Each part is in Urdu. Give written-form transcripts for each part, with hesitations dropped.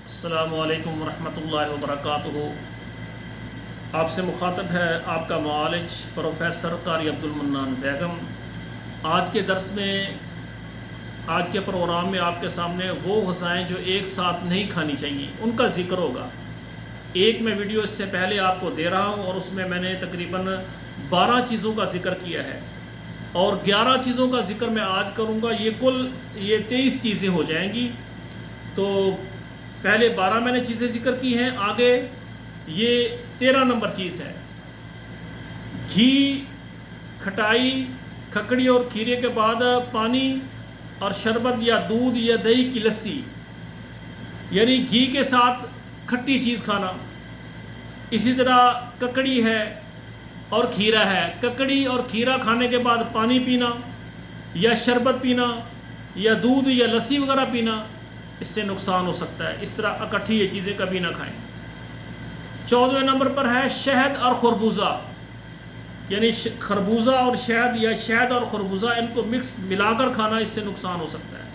السلام علیکم ورحمۃ اللہ وبرکاتہ۔ آپ سے مخاطب ہے آپ کا معالج پروفیسر قاری عبدالمنان زیگم۔ آج کے درس میں، آج کے پروگرام میں آپ کے سامنے وہ غذائیں جو ایک ساتھ نہیں کھانی چاہیے ان کا ذکر ہوگا۔ ایک میں ویڈیو اس سے پہلے آپ کو دے رہا ہوں اور اس میں نے تقریباً 12 چیزوں کا ذکر کیا ہے اور 11 چیزوں کا ذکر میں آج کروں گا۔ یہ کل 23 چیزیں ہو جائیں گی۔ تو پہلے 12 میں نے چیزیں ذکر کی ہیں، آگے یہ 13 نمبر چیز ہے۔ گھی، کھٹائی، کھکڑی اور کھیرے کے بعد پانی اور شربت یا دودھ یا دہی کی لسی، یعنی گھی کے ساتھ کھٹی چیز کھانا۔ اسی طرح ککڑی ہے اور کھیرا ہے، ککڑی اور کھیرا کھانے کے بعد پانی پینا یا شربت پینا یا دودھ یا لسی وغیرہ پینا، اس سے نقصان ہو سکتا ہے۔ اس طرح اکٹھی یہ چیزیں کبھی نہ کھائیں۔ 14ویں نمبر پر ہے شہد اور خربوزہ، یعنی خربوزہ اور شہد یا شہد اور خربوزہ ان کو مکس ملا کر کھانا، اس سے نقصان ہو سکتا ہے۔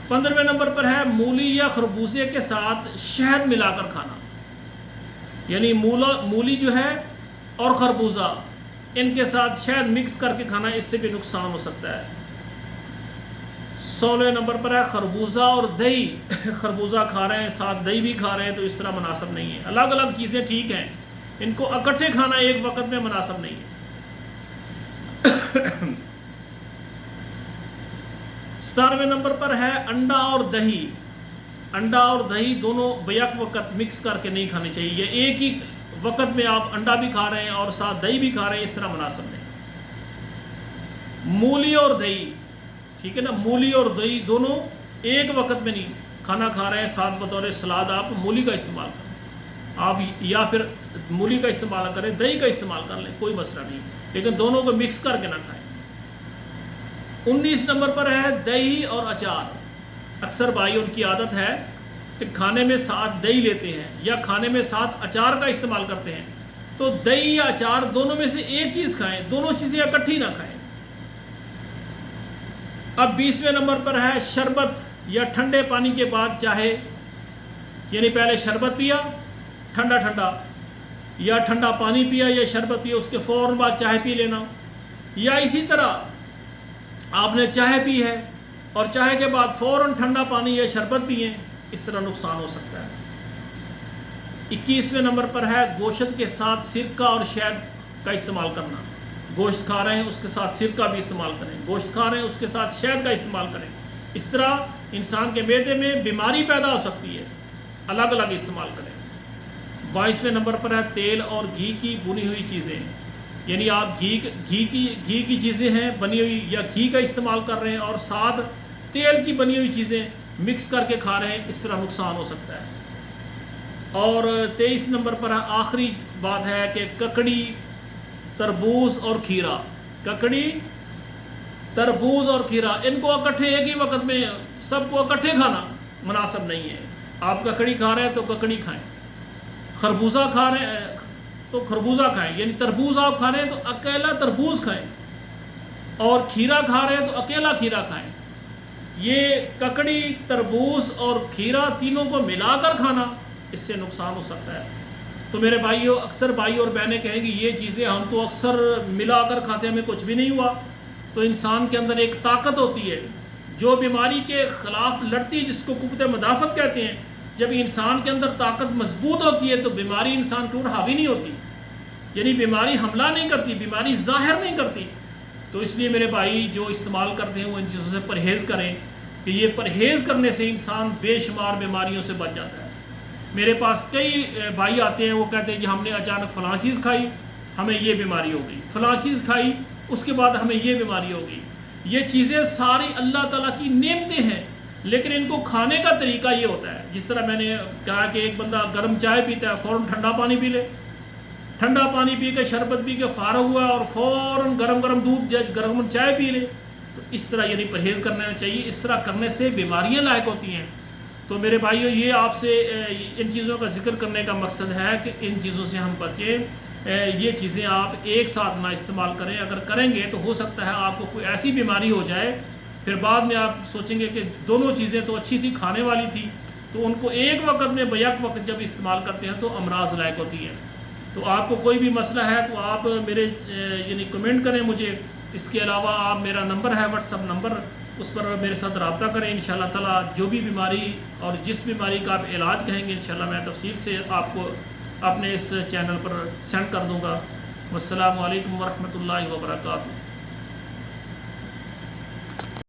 15ویں نمبر پر ہے مولی یا خربوزے کے ساتھ شہد ملا کر کھانا، یعنی مولی جو ہے اور خربوزہ ان کے ساتھ شہد مکس کر کے کھانا، اس سے بھی نقصان ہو سکتا ہے۔ 16ویں نمبر پر ہے خربوزہ اور دہی، خربوزہ کھا رہے ہیں ساتھ دہی بھی کھا رہے ہیں تو اس طرح مناسب نہیں ہے۔ الگ الگ چیزیں ٹھیک ہیں، ان کو اکٹھے کھانا ایک وقت میں مناسب نہیں ہے۔ 17ویں نمبر پر ہے انڈا اور دہی، انڈا اور دہی دونوں بیک وقت مکس کر کے نہیں کھانی چاہیے، یا ایک ہی وقت میں آپ انڈا بھی کھا رہے ہیں اور ساتھ دہی بھی کھا رہے ہیں، اس طرح مناسب نہیں۔ مولی اور دہی، ٹھیک ہے نا، مولی اور دہی دونوں ایک وقت میں نہیں، کھانا کھا رہے ہیں ساتھ بطور سلاد آپ مولی کا استعمال کریں، آپ یا پھر مولی کا استعمال کریں، دہی کا استعمال کر لیں، کوئی مسئلہ نہیں، لیکن دونوں کو مکس کر کے نہ کھائیں۔ 19 نمبر پر ہے دہی اور اچار۔ اکثر بھائی ان کی عادت ہے کہ کھانے میں ساتھ دہی لیتے ہیں یا کھانے میں ساتھ اچار کا استعمال کرتے ہیں، تو دہی یا اچار دونوں میں سے ایک چیز کھائیں، دونوں چیزیں اکٹھی نہ کھائیں۔ اب 20ویں نمبر پر ہے شربت یا ٹھنڈے پانی کے بعد چاہے، یعنی پہلے شربت پیا ٹھنڈا ٹھنڈا، یا ٹھنڈا پانی پیا یا شربت پیا، اس کے فوراً بعد چائے پی لینا، یا اسی طرح آپ نے چائے پی ہے اور چائے کے بعد فوراً ٹھنڈا پانی یا شربت پئیں، اس طرح نقصان ہو سکتا ہے۔ 21ویں نمبر پر ہے گوشت کے ساتھ سرکہ اور شہد کا استعمال کرنا۔ گوشت کھا رہے ہیں اس کے ساتھ سرکہ بھی استعمال کریں، گوشت کھا رہے ہیں اس کے ساتھ شہد کا استعمال کریں، اس طرح انسان کے معدے میں بیماری پیدا ہو سکتی ہے، الگ الگ استعمال کریں۔ 22ویں نمبر پر ہے تیل اور گھی کی بنی ہوئی چیزیں، یعنی آپ گھی کی چیزیں ہیں بنی ہوئی یا گھی کا استعمال کر رہے ہیں اور ساتھ تیل کی بنی ہوئی چیزیں مکس کر کے کھا رہے ہیں، اس طرح نقصان ہو سکتا ہے۔ اور 23 نمبر پر آخری بات ہے کہ ککڑی، تربوز اور کھیرا، ککڑی، تربوز اور کھیرا ان کو اکٹھے ایک ہی وقت میں سب کو اکٹھے کھانا مناسب نہیں ہے۔ آپ ککڑی کھا رہے ہیں تو ککڑی کھائیں، خربوزہ کھا رہے ہیں تو خربوزہ کھائیں، یعنی تربوز آپ کھا رہے ہیں تو اکیلا تربوز کھائیں، اور کھیرا کھا رہے ہیں تو اکیلا کھیرا کھائیں۔ یہ ککڑی، تربوز اور کھیرا تینوں کو ملا کر کھانا، اس سے نقصان ہو سکتا ہے۔ تو میرے بھائیوں، اکثر بھائی اور بہنیں کہیں گی یہ چیزیں ہم تو اکثر ملا کر کھاتے ہیں، ہمیں کچھ بھی نہیں ہوا۔ تو انسان کے اندر ایک طاقت ہوتی ہے جو بیماری کے خلاف لڑتی ہے، جس کو قوت مدافعت کہتے ہیں۔ جب انسان کے اندر طاقت مضبوط ہوتی ہے تو بیماری انسان کے اوپر حاوی نہیں ہوتی، یعنی بیماری حملہ نہیں کرتی، بیماری ظاہر نہیں کرتی۔ تو اس لیے میرے بھائی جو استعمال کرتے ہیں وہ ان چیزوں سے پرہیز کریں، کہ یہ پرہیز کرنے سے انسان بے شمار بیماریوں سے بچ جاتا ہے۔ میرے پاس کئی بھائی آتے ہیں، وہ کہتے ہیں کہ ہم نے اچانک فلاں چیز کھائی ہمیں یہ بیماری ہو گئی، فلاں چیز کھائی اس کے بعد ہمیں یہ بیماری ہو گئی۔ یہ چیزیں ساری اللہ تعالیٰ کی نعمتیں ہیں، لیکن ان کو کھانے کا طریقہ یہ ہوتا ہے، جس طرح میں نے کہا کہ ایک بندہ گرم چائے پیتا ہے فوراً ٹھنڈا پانی پی لے، ٹھنڈا پانی پی کے شربت پی کے فارغ ہوا اور فوراً گرم گرم دودھ یا گرم چائے پی لے، تو اس طرح یعنی پرہیز کرنا چاہیے۔ اس طرح کرنے سے بیماریاں لاحق ہوتی ہیں۔ تو میرے بھائیوں، یہ آپ سے ان چیزوں کا ذکر کرنے کا مقصد ہے کہ ان چیزوں سے ہم بچیں، یہ چیزیں آپ ایک ساتھ نہ استعمال کریں۔ اگر کریں گے تو ہو سکتا ہے آپ کو کوئی ایسی بیماری ہو جائے پھر بعد میں آپ سوچیں گے کہ دونوں چیزیں تو اچھی تھی، کھانے والی تھی، تو ان کو ایک وقت میں بیک وقت جب استعمال کرتے ہیں تو امراض لاحق ہوتی ہیں۔ تو آپ کو کوئی بھی مسئلہ ہے تو آپ میرے یعنی کمنٹ کریں مجھے۔ اس کے علاوہ آپ میرا نمبر ہے واٹس ایپ نمبر، اس پر میرے ساتھ رابطہ کریں انشاءاللہ تعالیٰ۔ جو بھی بیماری اور جس بیماری کا آپ علاج کہیں گے انشاءاللہ میں تفصیل سے آپ کو اپنے اس چینل پر سینڈ کر دوں گا۔ والسلام علیکم ورحمۃ اللہ وبرکاتہ۔